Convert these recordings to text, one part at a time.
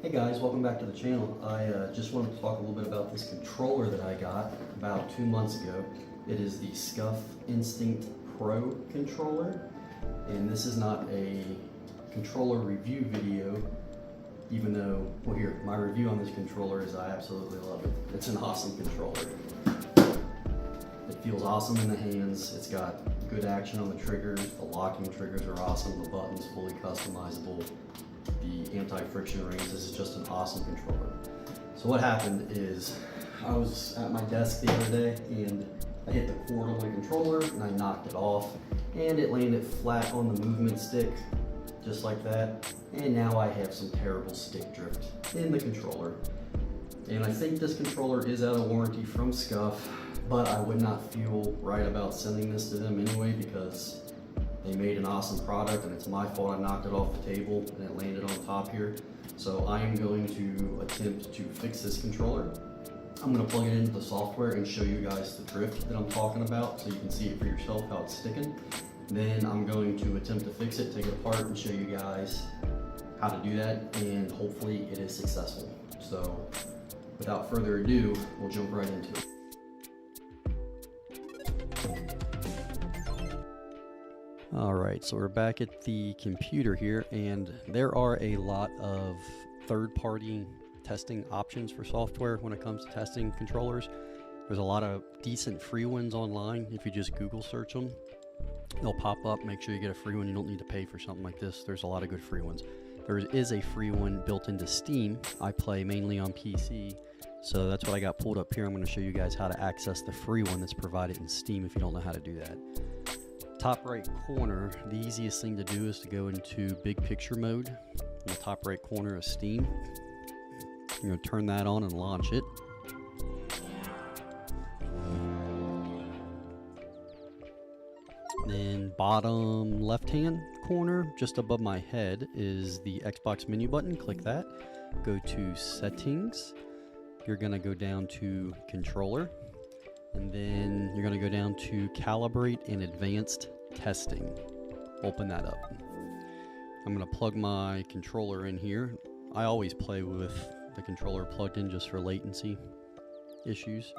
Hey guys, welcome back to the channel. I just wanted to talk a little bit about this controller that I got about 2 months ago. It is the Scuf Instinct Pro controller, and this is not a controller review video, even though, well here, my review on this controller is I absolutely love it. It's an awesome controller. It feels awesome in the hands. It's got good action on the triggers. The locking triggers are awesome. The button's fully customizable. The anti-friction rings. This is just an awesome controller. So what happened is I was at my desk the other day and I hit the cord on my controller and I knocked it off and it landed flat on the movement stick just like that, and now I have some terrible stick drift in the controller. And I think this controller is out of warranty from Scuf, but I would not feel right about sending this to them anyway because they made an awesome product and it's my fault I knocked it off the table and it landed on top here. So I am going to attempt to fix this controller. I'm going to plug it into the software and show you guys the drift that I'm talking about so you can see it for yourself how it's sticking. Then I'm going to attempt to fix it, take it apart and show you guys how to do that, and hopefully it is successful. So without further ado, we'll jump right into it. Alright, so we're back at the computer here, and there are a lot of third-party testing options for software when it comes to testing controllers. There's a lot of decent free ones online. If you just Google search them, they'll pop up. Make sure you get a free one. You don't need to pay for something like this. There's a lot of good free ones. There is a free one built into Steam. I play mainly on PC, so that's what I got pulled up here. I'm going to show you guys how to access the free one that's provided in Steam if you don't know how to do that. Top right corner, the easiest thing to do is to go into big picture mode in the top right corner of Steam. You're going to turn that on and launch it. Then bottom left hand corner, just above my head, is the Xbox menu button. Click that. Go to settings. You're going to go down to controller. And then you're going to go down to calibrate and advanced testing. Open that up. I'm going to plug my controller in here. I always play with the controller plugged in just for latency issues.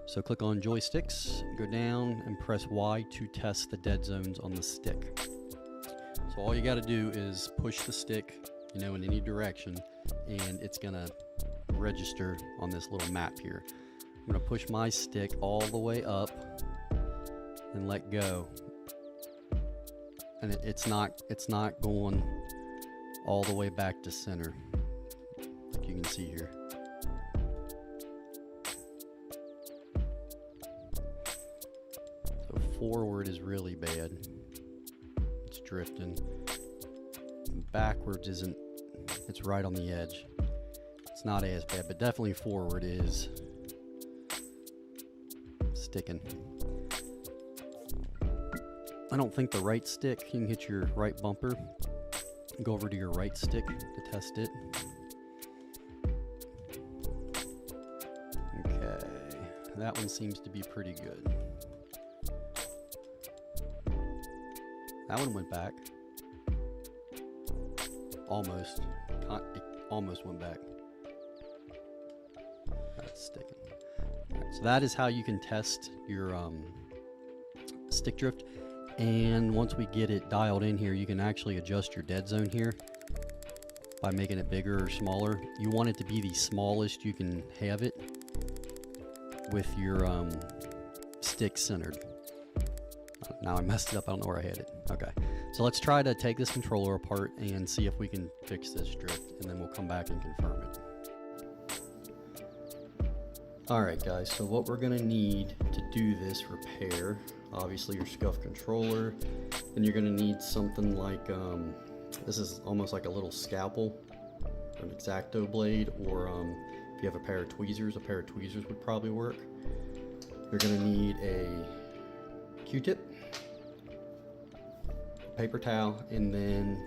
So click on joysticks, go down and press Y to test the dead zones on the stick. So all you got to do is push the stick, in any direction, and it's going to register on this little map here. I'm going to push my stick all the way up and let go. And it's not going all the way back to center, like you can see here. So forward is really bad. It's drifting. And backwards isn't, it's right on the edge. It's not as bad, but definitely forward is sticking. I don't think the right stick, you can hit your right bumper, go over to your right stick to test it. Okay, that one seems to be pretty good. That one went back. Almost. It almost went back. That's sticking. Alright, so that is how you can test your stick drift. And once we get it dialed in here, you can actually adjust your dead zone here by making it bigger or smaller. You want it to be the smallest you can have it with your stick centered. Now I messed it up. I don't know where I had it. Okay, so let's try to take this controller apart and see if we can fix this drift, and then we'll come back and confirm it. Alright guys, so what we're going to need to do this repair, obviously your Scuf controller, and you're going to need something like, this is almost like a little scalpel, an X-Acto blade, or if you have a pair of tweezers would probably work. You're going to need a Q-tip, paper towel, and then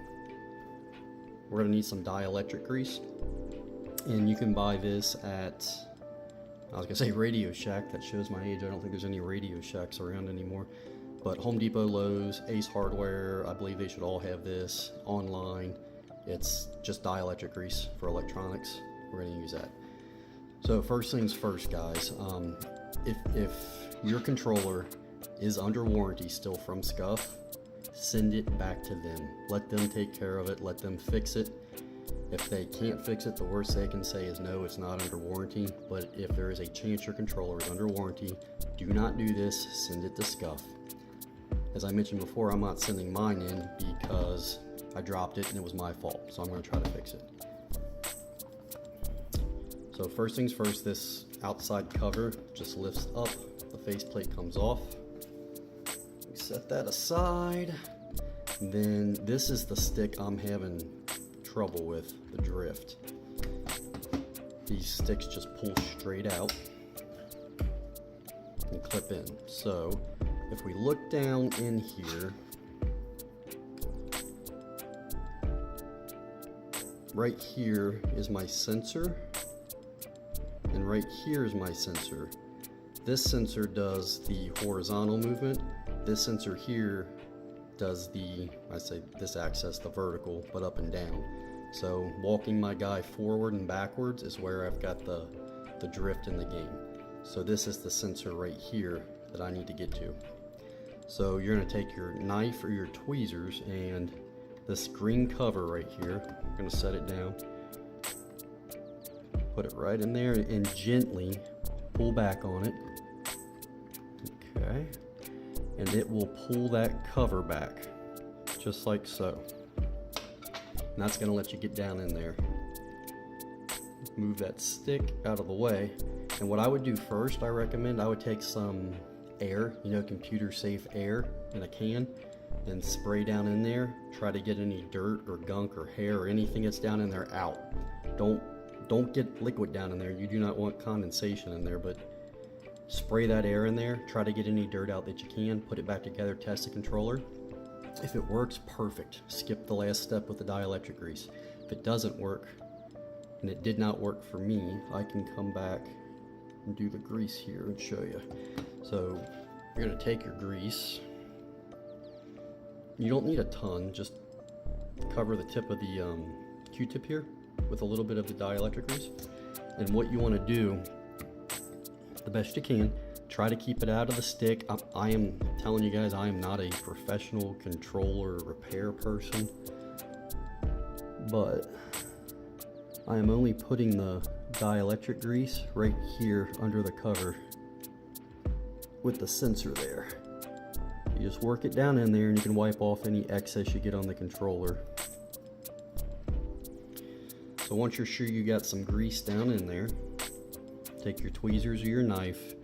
we're going to need some dielectric grease. And you can buy this at, I was going to say Radio Shack, that shows my age. I don't think there's any Radio Shacks around anymore. But Home Depot, Lowe's, Ace Hardware, I believe they should all have this online. It's just dielectric grease for electronics. We're going to use that. So first things first, guys. If your controller is under warranty still from Scuf, send it back to them. Let them take care of it. Let them fix it. If they can't fix it, the worst they can say is no, it's not under warranty. But if there is a chance your controller is under warranty, do not do this. Send it to Scuf. As I mentioned before, I'm not sending mine in because I dropped it and it was my fault. So I'm going to try to fix it. So first things first, this outside cover just lifts up. The faceplate comes off. We set that aside. Then this is the stick I'm having trouble with, the drift. These sticks just pull straight out and clip in. So if we look down in here, right here is my sensor, and right here is my sensor. This sensor does the horizontal movement. This sensor here does the, I say this axis, the vertical, but up and down. So walking my guy forward and backwards is where I've got the drift in the game. So this is the sensor right here that I need to get to. So you're gonna take your knife or your tweezers and this green cover right here, I'm gonna set it down, put it right in there and gently pull back on it. Okay. And it will pull that cover back, just like so. And that's gonna let you get down in there. Move that stick out of the way. And what I would do first, I recommend, I would take some air, you know, computer safe air in a can, and spray down in there. Try to get any dirt or gunk or hair or anything that's down in there out. Don't get liquid down in there. You do not want condensation in there, but spray that air in there. Try to get any dirt out that you can. Put it back together, test the controller. If it works, perfect. Skip the last step with the dielectric grease. If it doesn't work, and it did not work for me, I can come back and do the grease here and show you. So you're gonna take your grease. You don't need a ton, just cover the tip of the Q-tip here with a little bit of the dielectric grease. And what you wanna do, the best you can, try to keep it out of the stick. I am telling you guys, I am not a professional controller repair person, but I am only putting the dielectric grease right here under the cover with the sensor there. You just work it down in there and you can wipe off any excess you get on the controller. So once you're sure you got some grease down in there, take your tweezers or your knife,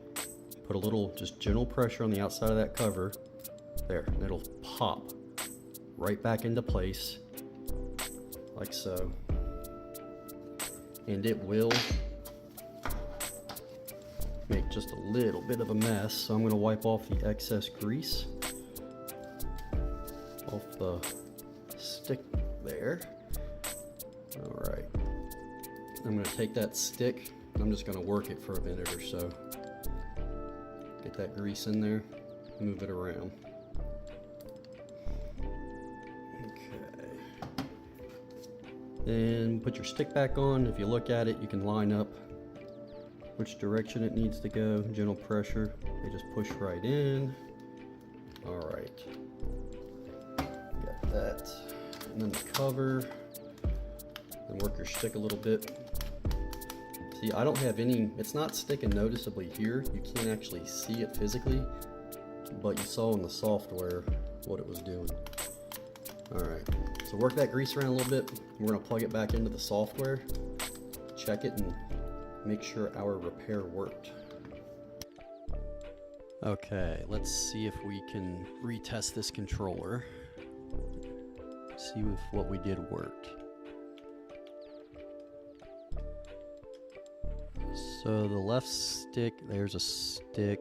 put a little just gentle pressure on the outside of that cover there, and it'll pop right back into place like so. And it will make just a little bit of a mess, so I'm going to wipe off the excess grease off the stick there. Alright, I'm going to take that stick, I'm just going to work it for a minute or so. Get that grease in there, move it around. Okay. Then put your stick back on. If you look at it, you can line up which direction it needs to go. Gentle pressure, they just push right in. Alright. Got that. And then the cover. Then work your stick a little bit. See, I don't have any, it's not sticking noticeably here. You can't actually see it physically, but you saw in the software what it was doing. Alright, so work that grease around a little bit. We're going to plug it back into the software, check it, and make sure our repair worked. Okay, let's see if we can retest this controller. See if what we did worked. So the left stick, there's a stick.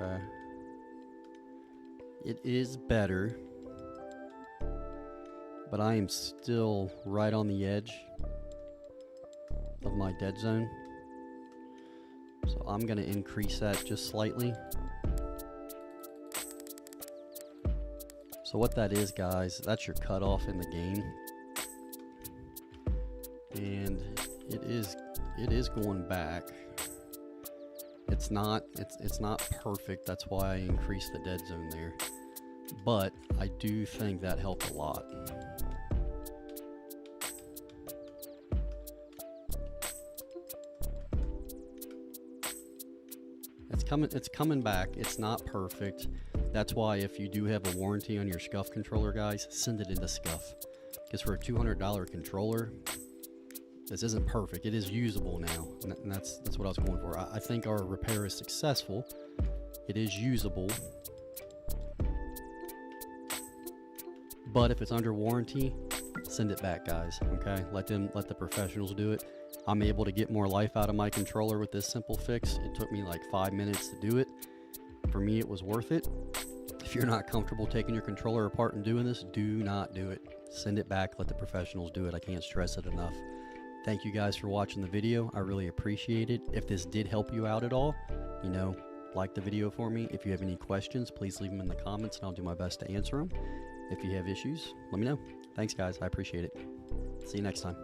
Okay. It is better, but I am still right on the edge of my dead zone. So I'm going to increase that just slightly. So what that is, guys, that's your cutoff in the game, and it is going back. It's not perfect. That's why I increased the dead zone there, but I do think that helped a lot. It's coming back. It's not perfect. That's why if you do have a warranty on your scuff controller, guys, send it into scuff. Because for a $200 controller, this isn't perfect. It is usable now, and that's what I was going for. I think our repair is successful. It is usable. But if it's under warranty, send it back, guys. Okay, let the professionals do it. I'm able to get more life out of my controller with this simple fix. It took me like 5 minutes to do it. For me, it was worth it. If you're not comfortable taking your controller apart and doing this, do not do it. Send it back, let the professionals do it. I can't stress it enough. Thank you guys for watching the video. I really appreciate it. If this did help you out at all, you know, like the video for me. If you have any questions, please leave them in the comments and I'll do my best to answer them. If you have issues, let me know. Thanks, guys. I appreciate it. See you next time.